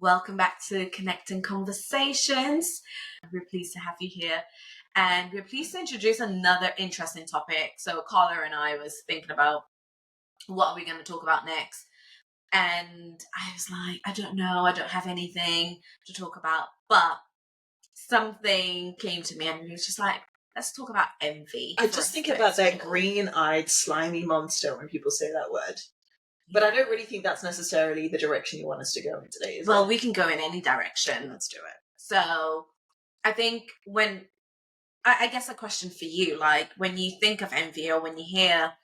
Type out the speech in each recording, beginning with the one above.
Welcome back to Connecting Conversations. We're pleased to have you here. And we're pleased to introduce another interesting topic. So Carla and I was thinking about what are we going to talk about next. And I was like, I don't know. I don't have anything to talk about. But something came to me and it was just like, let's talk about envy. I just think about that green-eyed, slimy monster when people say that word. But I don't really think that's necessarily the direction you want us to go in today, is Well, it? we can go in any direction. Let's do it. So I think I guess a question for you, like when you think of envy or when you hear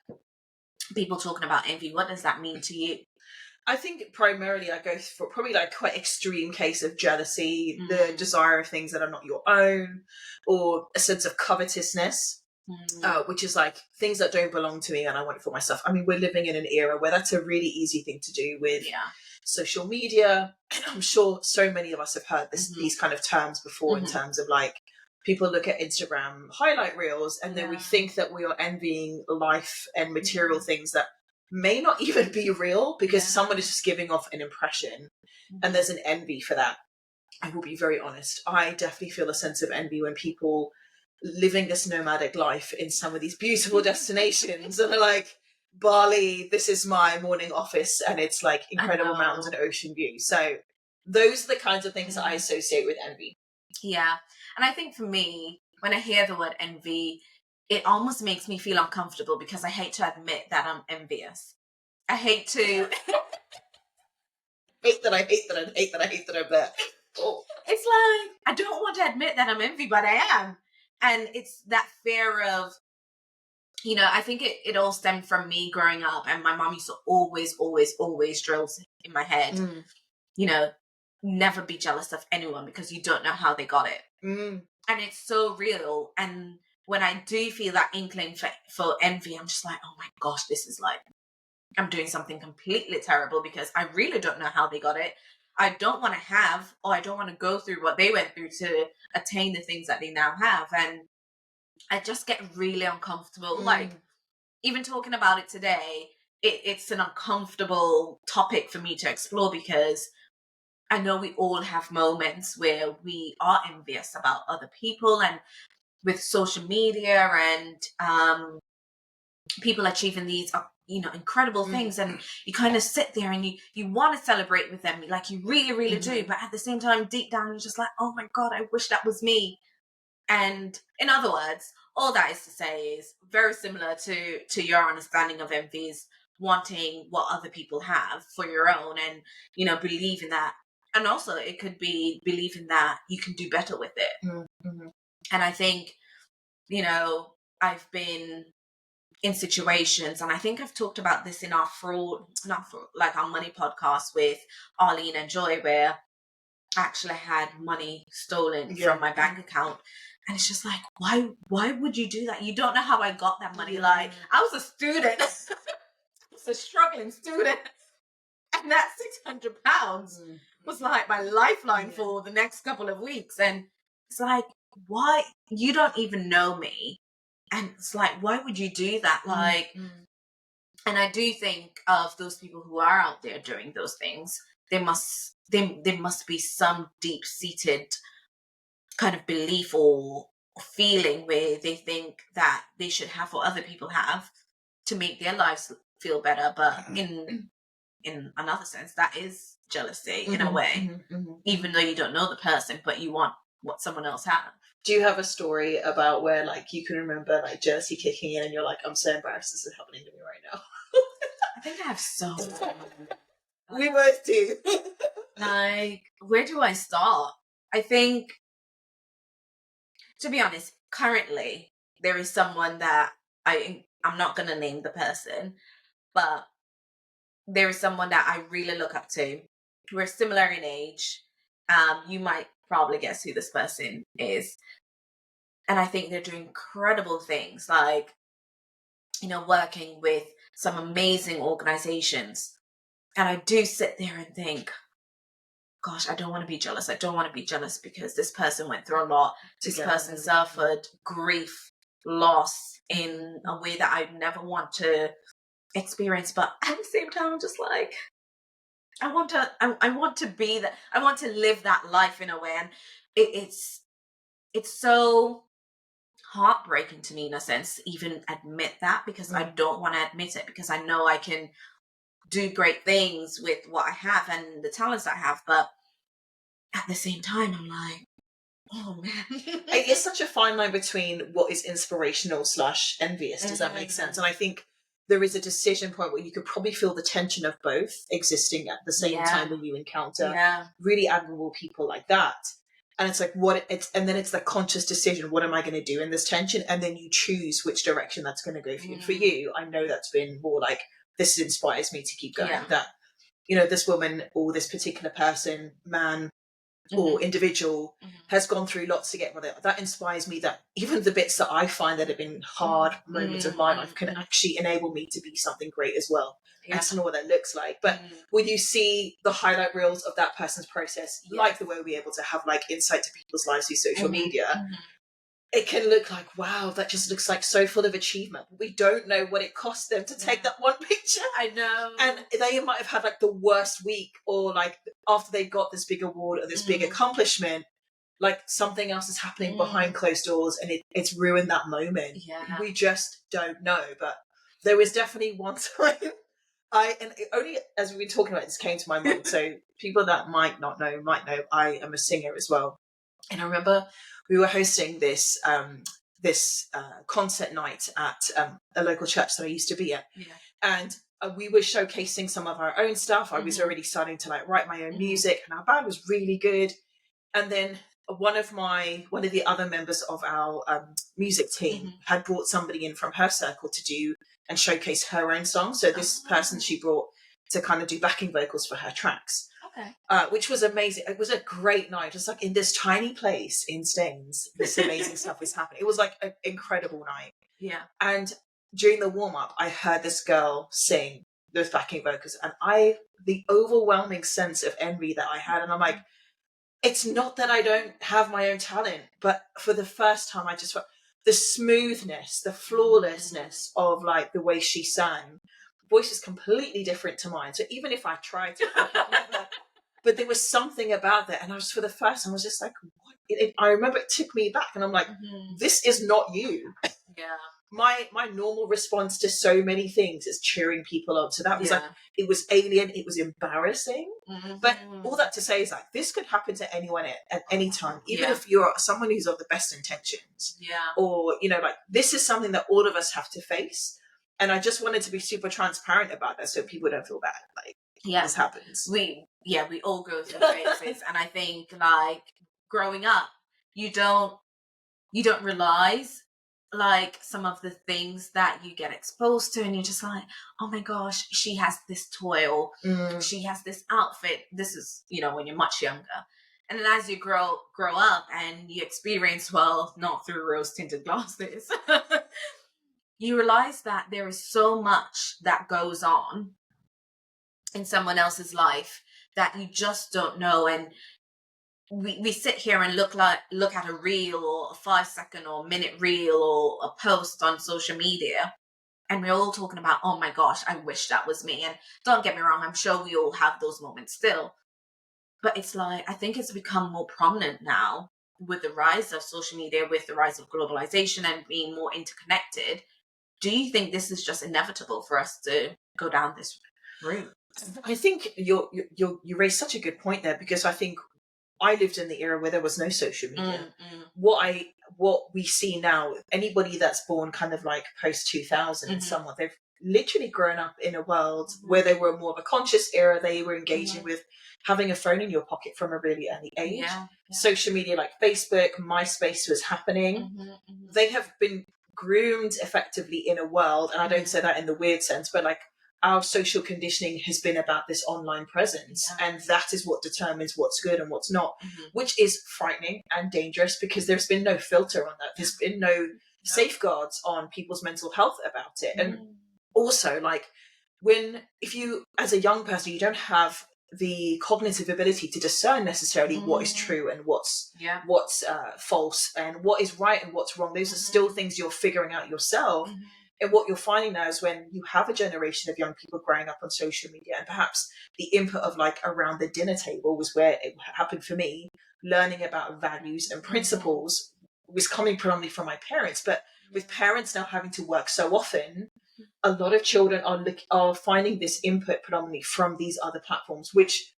people talking about envy, what does that mean to you? I think primarily I go for probably like quite extreme case of jealousy, the desire of things that are not your own, or a sense of covetousness. Which is like things that don't belong to me and I want it for myself. I mean, we're living in an era where that's a really easy thing to do with social media. I'm sure so many of us have heard these kind of terms before in terms of like people look at Instagram highlight reels and then we think that we are envying life and material things that may not even be real because someone is just giving off an impression and there's an envy for that. I will be very honest. I definitely feel a sense of envy when people living this nomadic life in some of these beautiful destinations and are like, Bali, this is my morning office and it's like incredible mountains and ocean view. So those are the kinds of things that I associate with envy. Yeah. And I think for me, when I hear the word envy, it almost makes me feel uncomfortable because I hate to admit that I'm envious. I hate to hate that I'm there. Oh. It's like, I don't want to admit that I'm envy, but I am. And it's that fear of, I think it all stemmed from me growing up and my mom used to always drill in my head, never be jealous of anyone because you don't know how they got it. And it's so real. And when I do feel that inkling for envy, I'm just like, oh my gosh, this is like, I'm doing something completely terrible because I really don't know how they got it. I don't want to have, or I don't want to go through what they went through to attain the things that they now have. And I just get really uncomfortable. Like, even talking about it today, it's an uncomfortable topic for me to explore because I know we all have moments where we are envious about other people and with social media and people achieving these incredible things, and you kind of sit there and you want to celebrate with them, like you really do, but at the same time deep down you're just like, oh my god, I wish that was me. And in other words, all that is to say is very similar to your understanding of envy is wanting what other people have for your own and believing that, and also it could be believing that you can do better with it. And I think I've been in situations, and I think I've talked about this in our our money podcast with Arlene and Joy, where I actually had money stolen from my bank account. And it's just like, why would you do that? You don't know how I got that money. Like, I was a student. I was a struggling student. And that £600 was like my lifeline for the next couple of weeks. And it's like, why? You don't even know me. And it's like, why would you do that? Like, and I do think of those people who are out there doing those things. There must be some deep-seated kind of belief or feeling where they think that they should have what other people have to make their lives feel better. But in another sense, that is jealousy in a way, even though you don't know the person, but you want what someone else has. Do you have a story about where like you can remember like jealousy kicking in and you're like, I'm so embarrassed this is happening to me right now? I think I have so we both do. Like, where do I start? I think, to be honest, currently there is someone that I'm not going to name the person, but there is someone that I really look up to. We're similar in age. You might probably guess who this person is. And I think they're doing incredible things, like, working with some amazing organizations. And I do sit there and think, gosh, I don't want to be jealous. I don't want to be jealous because this person went through a lot. This person suffered grief, loss in a way that I never want to experience. But at the same time, I'm just like, I want to be that. I want to live that life in a way, and it's so heartbreaking to me in a sense to even admit that, because I don't want to admit it, because I know I can do great things with what I have and the talents I have, but at the same time I'm like, oh man. It's such a fine line between what is inspirational / envious. Does that make sense? And I think there is a decision point where you could probably feel the tension of both existing at the same time when you encounter really admirable people like that. And it's like, and then it's the conscious decision, what am I going to do in this tension? And then you choose which direction that's going to go for you. And for you, I know that's been more like, this inspires me to keep going. That, you know, this woman or this particular person, man, or individual has gone through lots to get where that inspires me, that even the bits that I find that have been hard moments of my life can actually enable me to be something great as well. I don't know what that looks like, but when you see the highlight reels of that person's process, like the way we're able to have like insight to people's lives through social media, it can look like, wow, that just looks like so full of achievement. But we don't know what it cost them to take that one picture. I know. And they might have had like the worst week, or like after they got this big award or this big accomplishment, like something else is happening behind closed doors, and it's ruined that moment. We just don't know. But there was definitely one time and only as we've been talking about this came to my mind. So people that might know I am a singer as well. And I remember we were hosting this concert night at a local church that I used to be at, and we were showcasing some of our own stuff. I was already starting to like write my own music, and our band was really good. And then one of the other members of our music team had brought somebody in from her circle to do and showcase her own song. So this person she brought to kind of do backing vocals for her tracks. Which was amazing. It was a great night. Just like in this tiny place in Staines, this amazing stuff was happening. It was like an incredible night. And during the warm-up, I heard this girl sing those backing vocals, and the overwhelming sense of envy that I had, and I'm like, it's not that I don't have my own talent, but for the first time I just felt the smoothness, the flawlessness of like the way she sang. Voice is completely different to mine. So even if I tried to, I could never. But there was something about that, and I was, for the first time, I was just like, what? I remember it took me back, and I'm like, this is not you. My normal response to so many things is cheering people on. So that was like, it was alien, it was embarrassing. But all that to say is like, this could happen to anyone at any time, even if you're someone who's of the best intentions. Or, you know, like, this is something that all of us have to face. And I just wanted to be super transparent about that so people don't feel bad. Like, this happens. We all go through phases. And I think like growing up, you don't realize like some of the things that you get exposed to, and you're just like, oh my gosh, she has this toil, she has this outfit. This is, you know, when you're much younger. And then as you grow up and you experience, well, not through rose tinted glasses, you realize that there is so much that goes on in someone else's life that you just don't know. And we sit here and look at a reel, or a 5-second or minute reel, or a post on social media, and we're all talking about, oh my gosh, I wish that was me. And don't get me wrong, I'm sure we all have those moments still, but it's like, I think it's become more prominent now with the rise of social media, with the rise of globalization and being more interconnected. Do you think this is just inevitable for us to go down this route? I think you raised such a good point there, because I think I lived in the era where there was no social media. What we see now, anybody that's born kind of like post 2000 and somewhat, they've literally grown up in a world where they were more of a conscious era. They were engaging with having a phone in your pocket from a really early age. Social media like Facebook, MySpace was happening. They have been groomed effectively in a world, and I don't say that in the weird sense, but like, our social conditioning has been about this online presence, and that is what determines what's good and what's not, which is frightening and dangerous, because there's been no filter on that. There's been no safeguards on people's mental health about it. And also, like, if you, as a young person, you don't have the cognitive ability to discern necessarily what is true and what's false, and what is right and what's wrong. Those are still things you're figuring out yourself. And what you're finding now is when you have a generation of young people growing up on social media, and perhaps the input of like around the dinner table was where it happened for me, learning about values and principles was coming predominantly from my parents. But with parents now having to work so often, a lot of children are finding this input predominantly from these other platforms, which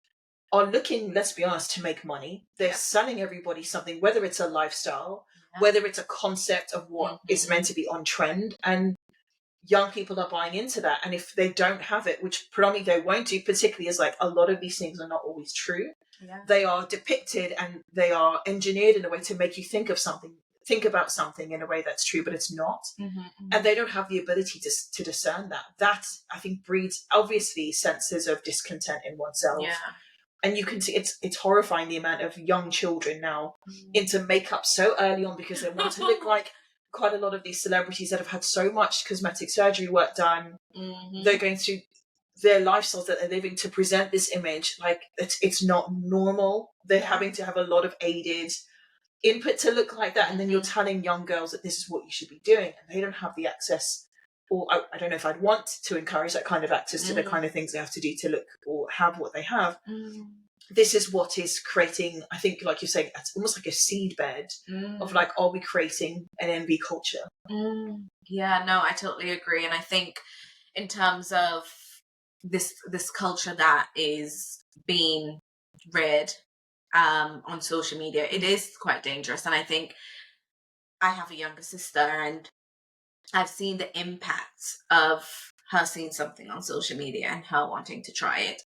are looking, let's be honest, to make money. They're selling everybody something, whether it's a lifestyle, whether it's a concept of what is meant to be on trend, and young people are buying into that. And if they don't have it, which predominantly they won't do, particularly as like a lot of these things are not always true, they are depicted and they are engineered in a way to make you think about something in a way that's true, but it's not. And they don't have the ability to discern that. That, I think, breeds obviously senses of discontent in oneself. And you can see it's horrifying the amount of young children now into makeup so early on because they want to look like quite a lot of these celebrities that have had so much cosmetic surgery work done. They're going through their lifestyles that they're living to present this image like it's not normal. They're having to have a lot of aided input to look like that, and then you're telling young girls that this is what you should be doing, and they don't have the access, or I don't know if I'd want to encourage that kind of access to the kind of things they have to do to look or have what they have. This is what is creating, I think, like you're saying, it's almost like a seed bed of like, are we creating an envy culture? Yeah, no, I totally agree. And I think in terms of this culture that is being read on social media, it is quite dangerous. And I think I have a younger sister, and I've seen the impact of her seeing something on social media and her wanting to try it.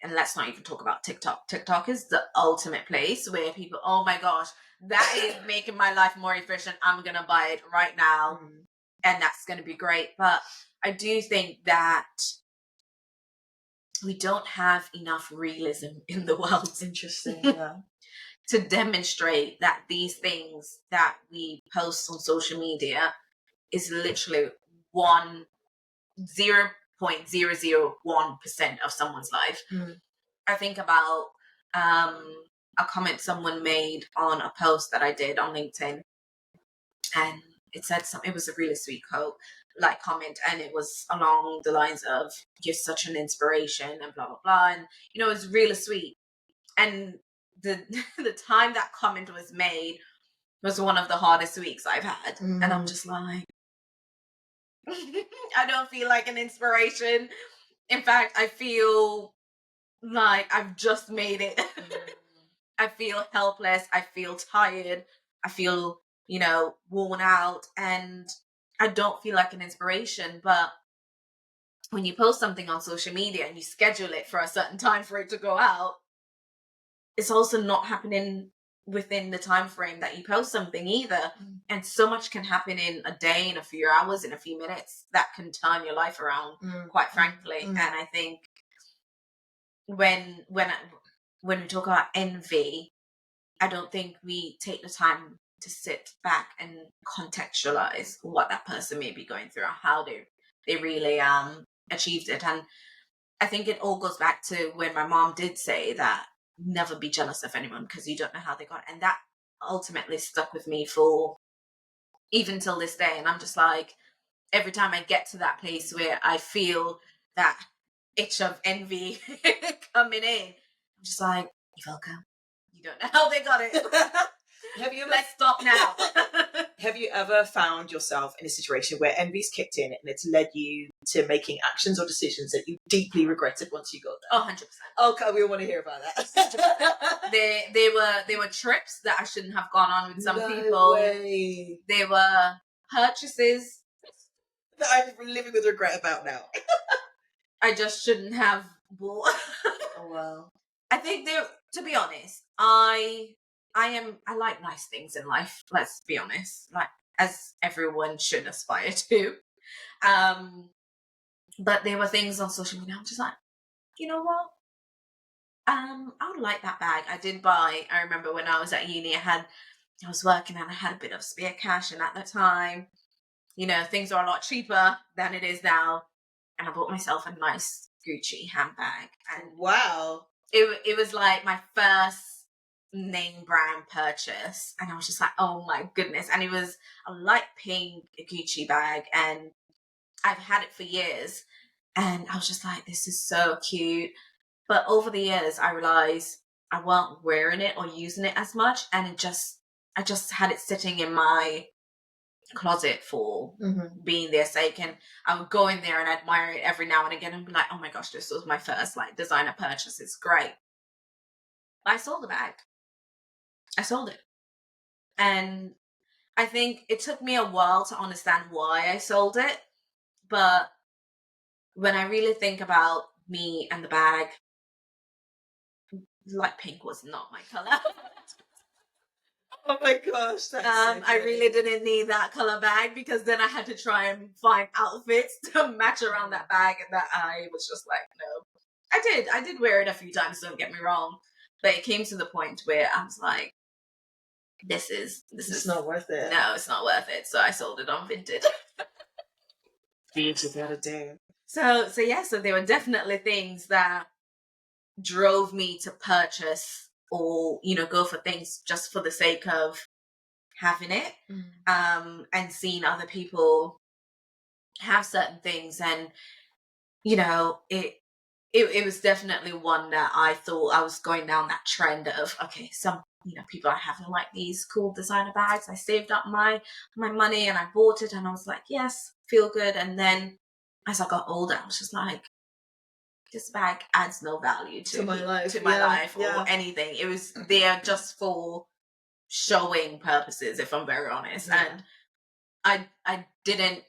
And let's not even talk about TikTok. TikTok is the ultimate place where people, oh my gosh, that is making my life more efficient. I'm going to buy it right now. And that's going to be great. But I do think that we don't have enough realism in the world. Interesting, yeah. To demonstrate that these things that we post on social media is literally 0.001% of someone's life. I think about a comment someone made on a post that I did on LinkedIn, and it said something. It was a really sweet comment, and it was along the lines of "You're such an inspiration" and blah blah blah, and it was really sweet. And the the time that comment was made was one of the hardest weeks I've had, and I'm just like, I don't feel like an inspiration. In fact, I feel like I've just made it. I feel helpless. I feel tired. I feel, worn out, and I don't feel like an inspiration. But when you post something on social media and you schedule it for a certain time for it to go out, it's also not happening within the time frame that you post something either. And so much can happen in a day, in a few hours, in a few minutes that can turn your life around, quite frankly. And I think when we talk about envy, I don't think we take the time to sit back and contextualize what that person may be going through or how they really achieved it. And I think it all goes back to when my mom did say that never be jealous of anyone because you don't know how they got it. And that ultimately stuck with me for even till this day. And I'm just like, every time I get to that place where I feel that itch of envy coming in, I'm just like, Evelkah, you don't know how they got it. Let's stop now. Have you ever found yourself in a situation where envy's kicked in and it's led you to making actions or decisions that you deeply regretted once you got there? 100%. Okay, we want to hear about that. There were trips that I shouldn't have gone on with some people. Way. There were purchases that I'm living with regret about now. I just shouldn't have bought. Oh wow. I think to be honest, I like nice things in life. Let's be honest, like as everyone should aspire to. But there were things on social media. I'm just like, you know what? I would like that bag. I did buy. I remember when I was at uni, I was working and I had a bit of spare cash, and at the time, things are a lot cheaper than it is now. And I bought myself a nice Gucci handbag. And wow, it was like my first name brand purchase, and I was just like, oh my goodness. And it was a light pink Gucci bag, and I've had it for years, and I was just like, this is so cute. But over the years, I realized I weren't wearing it or using it as much, and I just had it sitting in my closet for being their sake, and I would go in there and admire it every now and again and be like, oh my gosh, this was my first like designer purchase, it's great. But I sold the bag. I sold it. And I think it took me a while to understand why I sold it, but when I really think about me and the bag, light pink was not my color. Oh my gosh, that's so I really didn't need that color bag, because then I had to try and find outfits to match around that bag, and that I was just like, no. I did wear it a few times, don't get me wrong, but it came to the point where I was like, this is not worth it. No, it's not worth it. So I sold it on Vinted. You gotta do. So there were definitely things that drove me to purchase or, go for things just for the sake of having it, and seeing other people have certain things. And, it was definitely one that I thought I was going down that trend of, okay, some, people are having like these cool designer bags. I saved up my money and I bought it, and I was like, yes, feel good. And then as I got older, I was just like, this bag adds no value to my life, or anything. It was there just for showing purposes, if I'm very honest. And I didn't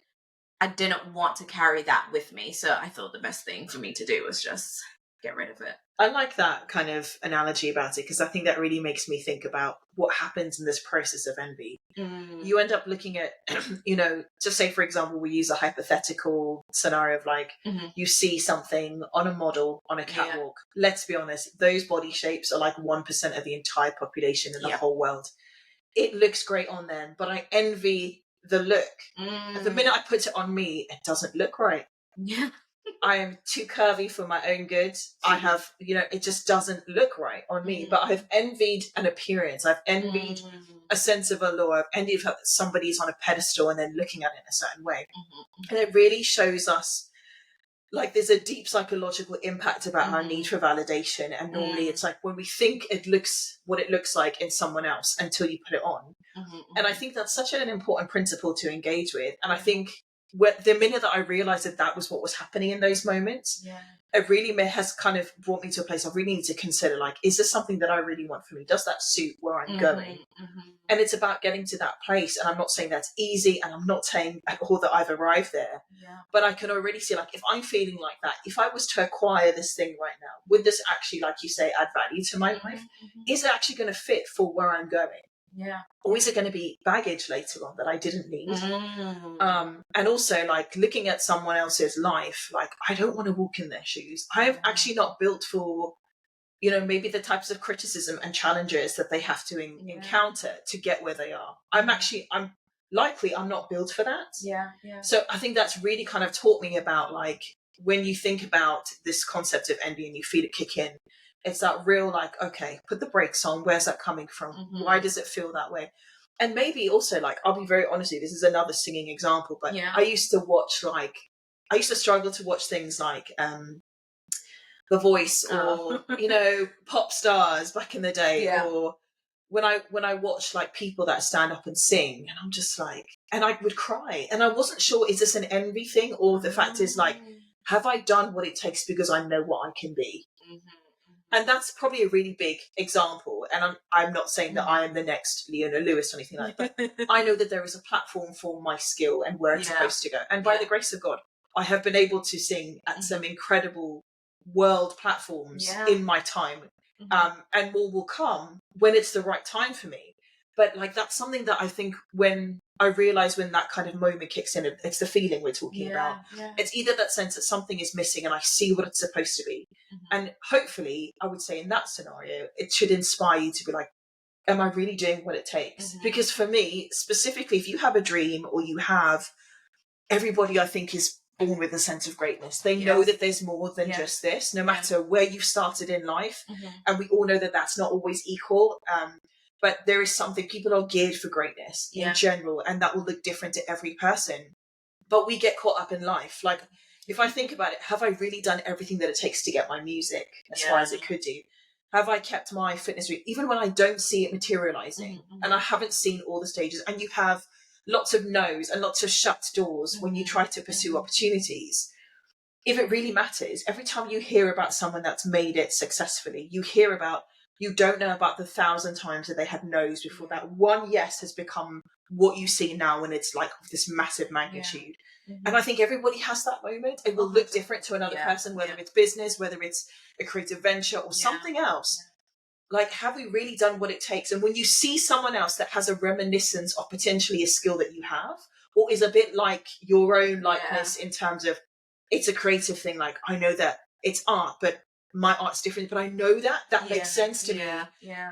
want to carry that with me, so I thought the best thing for me to do was just get rid of it. I like that kind of analogy about it, because I think that really makes me think about what happens in this process of envy. You end up looking at, just say, for example, we use a hypothetical scenario of like, you see something on a model on a catwalk. Let's be honest, those body shapes are like 1% of the entire population in the whole world. It looks great on them, but I envy the look. The minute I put it on me, it doesn't look right. Yeah. I am too curvy for my own good. I have, it just doesn't look right on me. But I've envied an appearance. I've envied a sense of allure. I've envied that somebody's on a pedestal and then looking at it in a certain way. And it really shows us, like, there's a deep psychological impact about our need for validation. And normally it's like when we think it looks what it looks like in someone else until you put it on. And I think that's such an important principle to engage with. And I think the minute that I realized that was what was happening in those moments, it really has kind of brought me to a place I really need to consider, like, is this something that I really want for me? Does that suit where I'm going? And it's about getting to that place. And I'm not saying that's easy, and I'm not saying at all that I've arrived there, but I can already see, like, if I'm feeling like that, if I was to acquire this thing right now, would this actually, like you say, add value to my life? Is it actually going to fit for where I'm going? Or is it going to be baggage later on that I didn't need? And also, like, looking at someone else's life, like, I don't want to walk in their shoes. I'm actually not built for, maybe the types of criticism and challenges that they have to encounter to get where they are. I'm not built for that. So I think that's really kind of taught me about, like, when you think about this concept of envy and you feel it kick in, it's that real, like, okay, put the brakes on. Where's that coming from? Why does it feel that way? And maybe also, like, I'll be very honest with you, this is another singing example, but I used to struggle to watch things like The Voice or, pop stars back in the day, or when I watch, like, people that stand up and sing, and I'm just like, and I would cry, and I wasn't sure, is this an envy thing, or the fact is, like, have I done what it takes because I know what I can be? And that's probably a really big example. And I'm not saying that I am the next Leona Lewis or anything like that. But I know that there is a platform for my skill and where it's supposed to go. And by the grace of God, I have been able to sing at some incredible world platforms in my time. And more will come when it's the right time for me. But, like, that's something that I think when I realize when that kind of moment kicks in, it's the feeling we're talking about. It's either that sense that something is missing and I see what it's supposed to be. And hopefully, I would say in that scenario, it should inspire you to be like, am I really doing what it takes? Because for me, specifically, if you have a dream or you have, everybody I think is born with a sense of greatness. They know that there's more than just this, no matter where you've started in life. And we all know that that's not always equal. But there is something, people are geared for greatness in general, and that will look different to every person. but we get caught up in life. Like, if I think about it, have I really done everything that it takes to get my music as far as it could do? Have I kept my fitness route, even when I don't see it materializing, and I haven't seen all the stages, and you have lots of no's and lots of shut doors when you try to pursue opportunities? If it really matters, every time you hear about someone that's made it successfully, you don't know about the 1,000 times that they had no's before that one yes has become what you see now, when it's like this massive magnitude. And I think everybody has that moment. It will look different to another person, whether it's business, whether it's a creative venture or something else. Like, have we really done what it takes? And when you see someone else that has a reminiscence of potentially a skill that you have, or is a bit like your own likeness in terms of, it's a creative thing. Like, I know that it's art, but my art's different, but I know that makes sense to me.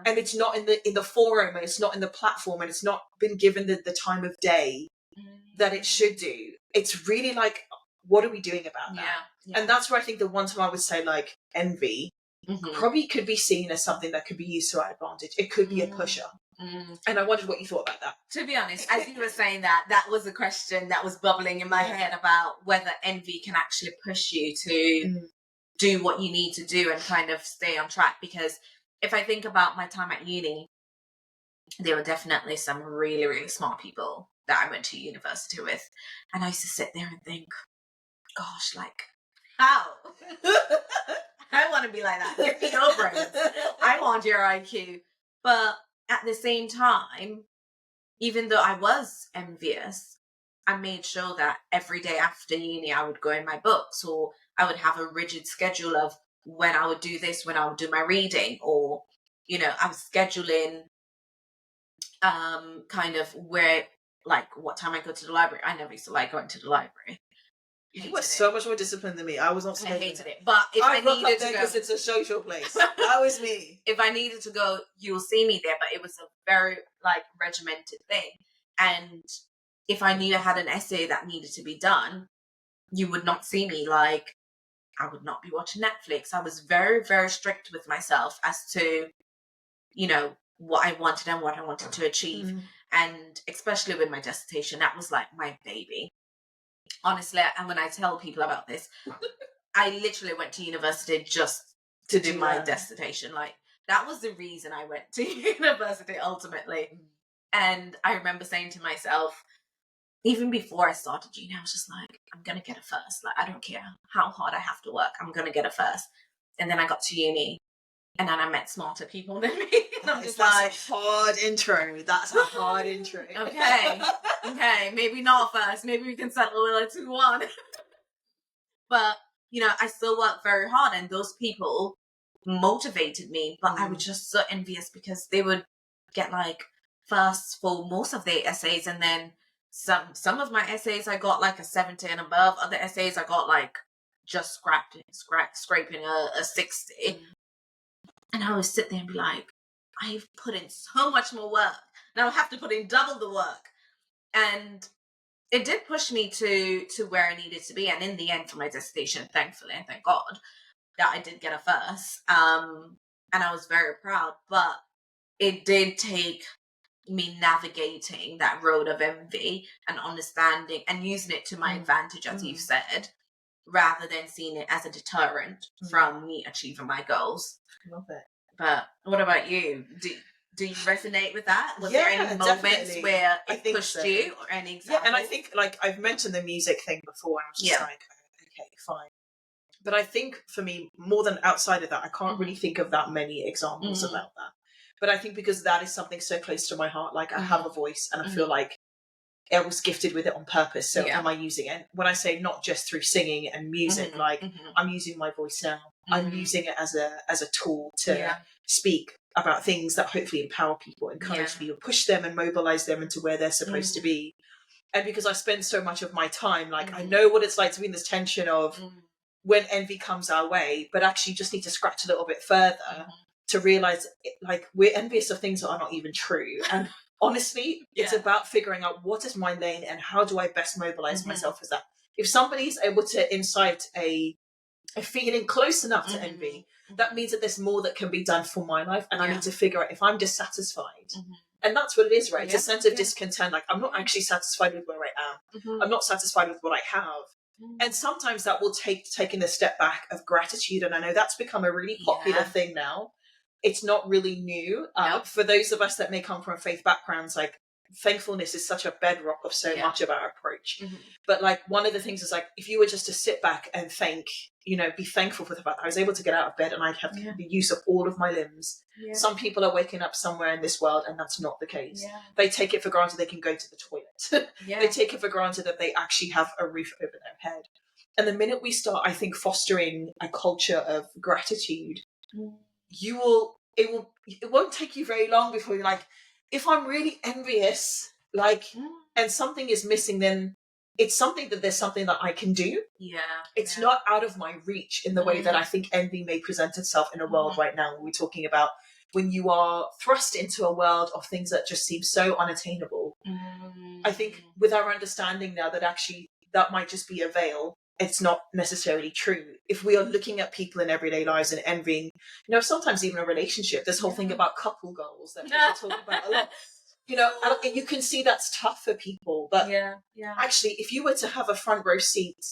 And it's not in the forum, and it's not in the platform, and it's not been given the time of day that it should do. It's really like, what are we doing about that? And that's where I think the one time I would say, like, envy probably could be seen as something that could be used to our advantage. It could be a pusher. And I wondered what you thought about that. To be honest, as you were saying that was a question that was bubbling in my head about whether envy can actually push you to do what you need to do and kind of stay on track. Because if I think about my time at uni, there were definitely some really, really smart people that I went to university with. And I used to sit there and think, gosh, like, how? I want to be like that. Give me your brains. I want your IQ. But at the same time, even though I was envious, I made sure that every day after uni, I would go in my books, or I would have a rigid schedule of when I would do this, when I would do my reading, or, you know, I was scheduling kind of where, like, what time I go to the library. I never used to like going to the library. You were so much more disciplined than me. I was not. I hated it. But if I needed to go, because it's a social place. That was me. If I needed to go, you'll see me there. But it was a very, like, regimented thing. And if I knew I had an essay that needed to be done, you would not see me. Like, I would not be watching Netflix. I was very, very strict with myself as to, you know, what I wanted and what I wanted to achieve. And especially with my dissertation, that was like my baby. Honestly, and when I tell people about this, I literally went to university just to do my dissertation. Like, that was the reason I went to university ultimately. And I remember saying to myself, even before I started uni, I was just like, I'm going to get a first. Like, I don't care how hard I have to work. I'm going to get a first. And then I got to uni, and then I met smarter people than me. And I'm just like, a hard intro. That's a hard intro. Okay, maybe not first. Maybe we can settle with a 2-1. But, you know, I still worked very hard, and those people motivated me. But I was just so envious because they would get like firsts for most of their essays, and then some of my essays I got like a 70 and above. Other essays I got like just scraping a 60. And I would sit there and be like, I've put in so much more work. Now I have to put in double the work. And it did push me to where I needed to be. And in the end, for my dissertation, thankfully, and thank God, that I did get a first. And I was very proud. But it did take me navigating that road of envy and understanding and using it to my advantage, as you've said, rather than seeing it as a deterrent from me achieving my goals. Love it. But what about you? Do you resonate with that? Was there any moments where it pushed you, or any examples? Yeah, and I think, like, I've mentioned the music thing before, and I was just like, okay, fine. But I think for me, more than outside of that, I can't really think of that many examples about that. But I think because that is something so close to my heart, like, I have a voice, and I feel like I was gifted with it on purpose. So am I using it? When I say not just through singing and music, like, I'm using my voice now. I'm using it as a tool to speak about things that hopefully empower people, encourage people, push them and mobilize them into where they're supposed to be. And because I spend so much of my time, like, I know what it's like to be in this tension of when envy comes our way, but actually just need to scratch a little bit further to realize, like, we're envious of things that are not even true. And honestly, it's about figuring out what is my lane and how do I best mobilize myself as that. If somebody's able to incite a feeling close enough to envy, that means that there's more that can be done for my life, and I need to figure out if I'm dissatisfied And that's what it is, right? It's Yeah, a sense of yeah. discontent. Like, I'm not actually satisfied with where I am. Mhm. I'm not satisfied with what I have. And sometimes that will take taking a step back of gratitude. And I know that's become a really popular Yeah. thing now. It's not really new. Nope. For those of us that may come from faith backgrounds, like, thankfulness is such a bedrock of so Yeah. much of our approach. Mhm. But like, one of the things is like, if you were just to sit back and thank, be thankful for the fact that I was able to get out of bed and I have Yeah. the use of all of my limbs. Yeah. Some people are waking up somewhere in this world and that's not the case. Yeah. They take it for granted they can go to the toilet. Yeah. They take it for granted that they actually have a roof over their head. And the minute we start, I think, fostering a culture of gratitude, it won't take you very long before you're like, if I'm really envious, like, and something is missing, then it's something that there's something that I can do. Yeah. It's not out of my reach in the way that I think envy may present itself in a world right now. We're talking about when you are thrust into a world of things that just seem so unattainable. I think with our understanding now that actually that might just be a veil, it's not necessarily true. If we are looking at people in everyday lives and envying, sometimes even a relationship, this whole thing about couple goals that people talk about a lot, and you can see that's tough for people. But actually, if you were to have a front row seat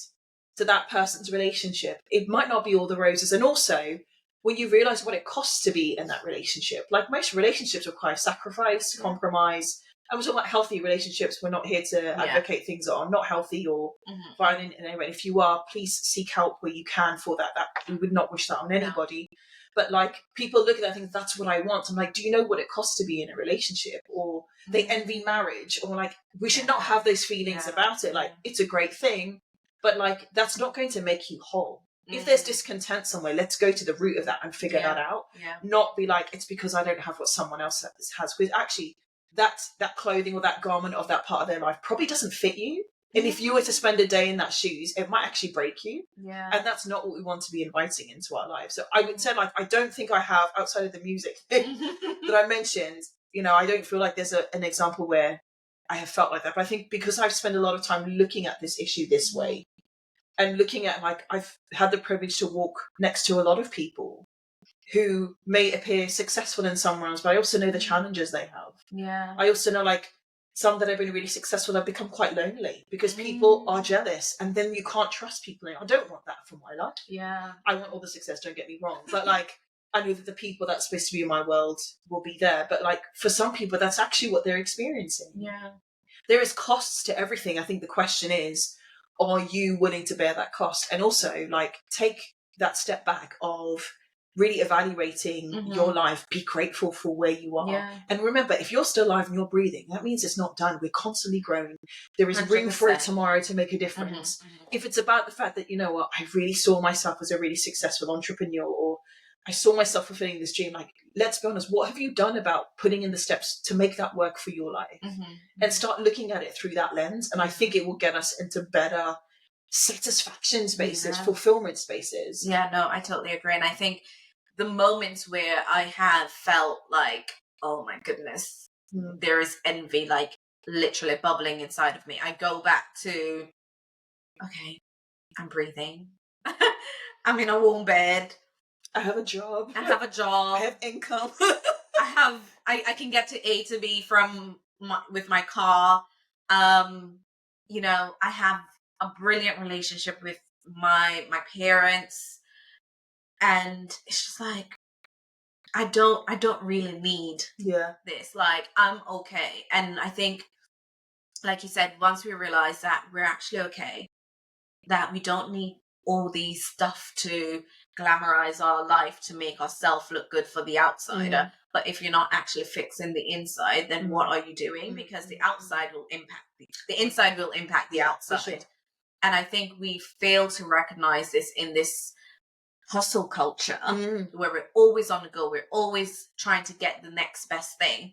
to that person's relationship, it might not be all the roses. And also, when you realize what it costs to be in that relationship, like, most relationships require sacrifice, compromise. And we're talking about healthy relationships. We're not here to advocate things that are not healthy or violent in any way. If you are, please seek help where you can for that. That we would not wish that on anybody. But like, people look at that and think, that's what I want. I'm like, do you know what it costs to be in a relationship? Or they envy marriage, or like, we should not have those feelings about it. Like, it's a great thing, but like, that's not going to make you whole. If there's discontent somewhere, let's go to the root of that and figure that out. Not be like, it's because I don't have what someone else has. Because actually, that clothing or that garment of that part of their life probably doesn't fit you. And if you were to spend a day in that shoes, it might actually break you. And that's not what we want to be inviting into our lives. So I would say, like, I don't think I have, outside of the music that I mentioned, I don't feel like there's an example where I have felt like that. But I think because I've spent a lot of time looking at this issue this way, and looking at, like, I've had the privilege to walk next to a lot of people who may appear successful in some realms, but I also know the challenges they have. I also know, like, some that have been really successful have become quite lonely because people are jealous, and then you can't trust people. I don't want that for my life. I want all the success, don't get me wrong, but like, I know that the people that's supposed to be in my world will be there, but like, for some people, that's actually what they're experiencing. There is costs to everything. I think the question is, are you willing to bear that cost? And also, like, take that step back of really evaluating your life. Be grateful for where you are. And remember, if you're still alive and you're breathing, that means it's not done. We're constantly growing. There is room for it tomorrow to make a difference. If it's about the fact that, you know what, I really saw myself as a really successful entrepreneur, or I saw myself fulfilling this dream, like, let's be honest, what have you done about putting in the steps to make that work for your life? And start looking at it through that lens. And I think it will get us into better satisfaction spaces, fulfillment spaces. No, I totally agree. And I think the moments where I have felt like, oh my goodness, there is envy, like, literally bubbling inside of me, I go back to, okay, I'm breathing. I'm in a warm bed. I have a job. I have income. I can get to A to B with my car. I have a brilliant relationship with my parents, and it's just like, I don't really need this. Like, I'm okay. And I think, like you said, once we realize that we're actually okay, that we don't need all these stuff to glamorize our life to make ourselves look good for the outsider. But if you're not actually fixing the inside, then what are you doing? Because the outside will impact the inside will impact the outside. Sure. And I think we fail to recognize this in this hustle culture where we're always on the go. We're always trying to get the next best thing,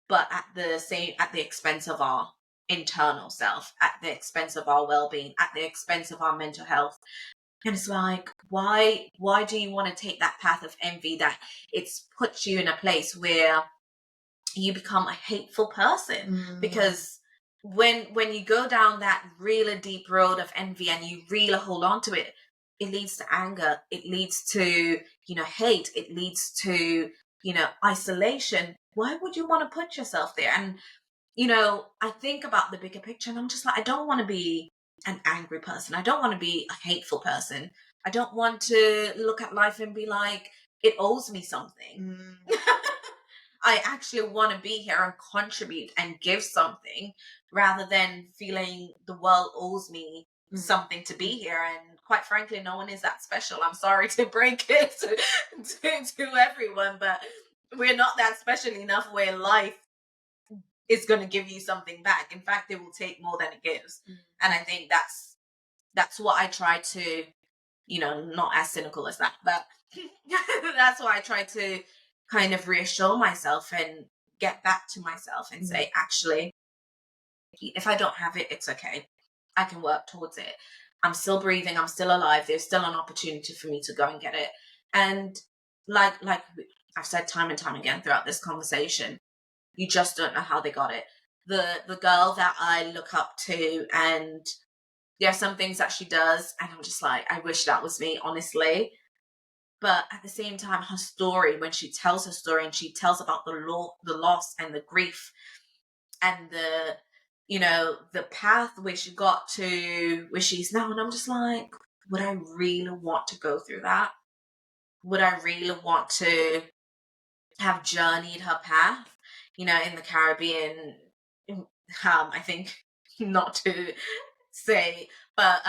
but at the expense of our internal self, at the expense of our well-being, at the expense of our mental health. And it's like, why do you want to take that path of envy that it's puts you in a place where you become a hateful person? Because when you go down that really deep road of envy and you really hold on to it, it leads to anger, it leads to hate, it leads to isolation, why would you want to put yourself there? And, I think about the bigger picture and I'm just like, I don't want to be an angry person. I don't want to be a hateful person. I don't want to look at life and be like, it owes me something. I actually want to be here and contribute and give something rather than feeling the world owes me something to be here. And quite frankly, no one is that special. I'm sorry to break it to everyone, but we're not that special enough where life is going to give you something back. In fact, it will take more than it gives. And I think that's what I try to, not as cynical as that, but that's what I try to kind of reassure myself and get back to myself and say, actually, if I don't have it, it's okay. I can work towards it. I'm still breathing. I'm still alive. There's still an opportunity for me to go and get it. And like I've said time and time again throughout this conversation, you just don't know how they got it. The girl that I look up to, and there are some things that she does, and I'm just like, I wish that was me, honestly. But at the same time, her story, when she tells her story and she tells about the loss and the grief and the path where she got to where she's now, and I'm just like, would I really want to go through that? Would I really want to have journeyed her path? In the Caribbean, I think not to say, but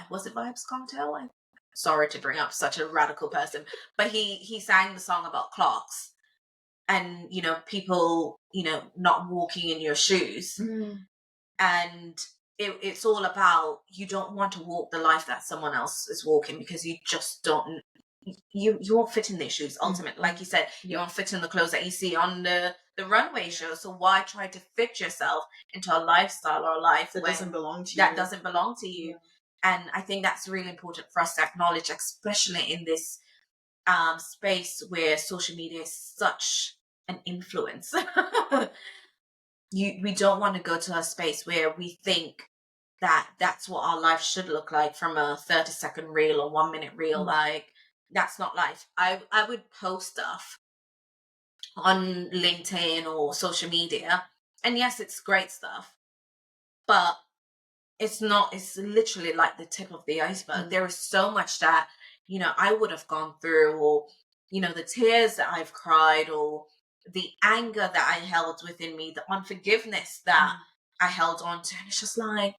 was it Vibes Cocktail? Sorry to bring up such a radical person, but he sang the song about clocks and people not walking in your shoes, and it's all about, you don't want to walk the life that someone else is walking because you just don't, you won't fit in their shoes ultimately. Like you said, you won't fit in the clothes that you see on the runway show. So why try to fit yourself into a lifestyle or a life that doesn't belong to you? That doesn't belong to you. And I think that's really important for us to acknowledge, especially in this space where social media is such an influence. We don't want to go to a space where we think that that's what our life should look like from a 30-second reel or 1 minute reel. Like, that's not life. I would post stuff on LinkedIn or social media, and yes, it's great stuff, but it's literally like the tip of the iceberg. There is so much that I would have gone through, or the tears that I've cried, or the anger that I held within me, the unforgiveness that I held on to. And it's just like,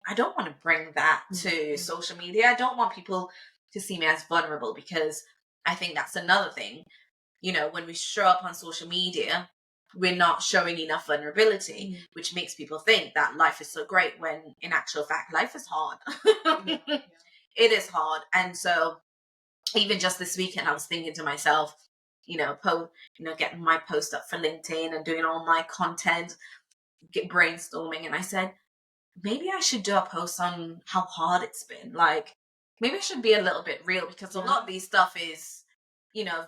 I don't want to bring that to social media. I don't want people to see me as vulnerable, because I think that's another thing. When we show up on social media, we're not showing enough vulnerability, which makes people think that life is so great, when in actual fact, life is hard. It is hard. And so even just this weekend, I was thinking to myself, getting my post up for LinkedIn and doing all my content, brainstorming. And I said, maybe I should do a post on how hard it's been. Like, maybe I should be a little bit real, because a lot of these stuff is,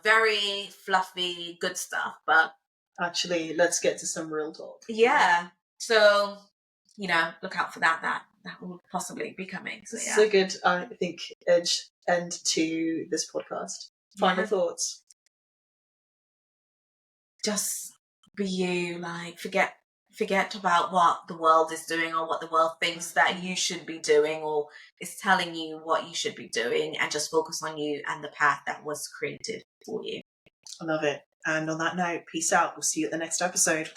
very fluffy, good stuff. But actually, let's get to some real talk. Yeah. So, look out for that. That will possibly be coming. So, yeah. So good, I think, end to this podcast. Final thoughts. Just be you. Like, forget about what the world is doing, or what the world thinks that you should be doing, or is telling you what you should be doing, and just focus on you and the path that was created for you. I love it. And on that note, peace out. We'll see you at the next episode.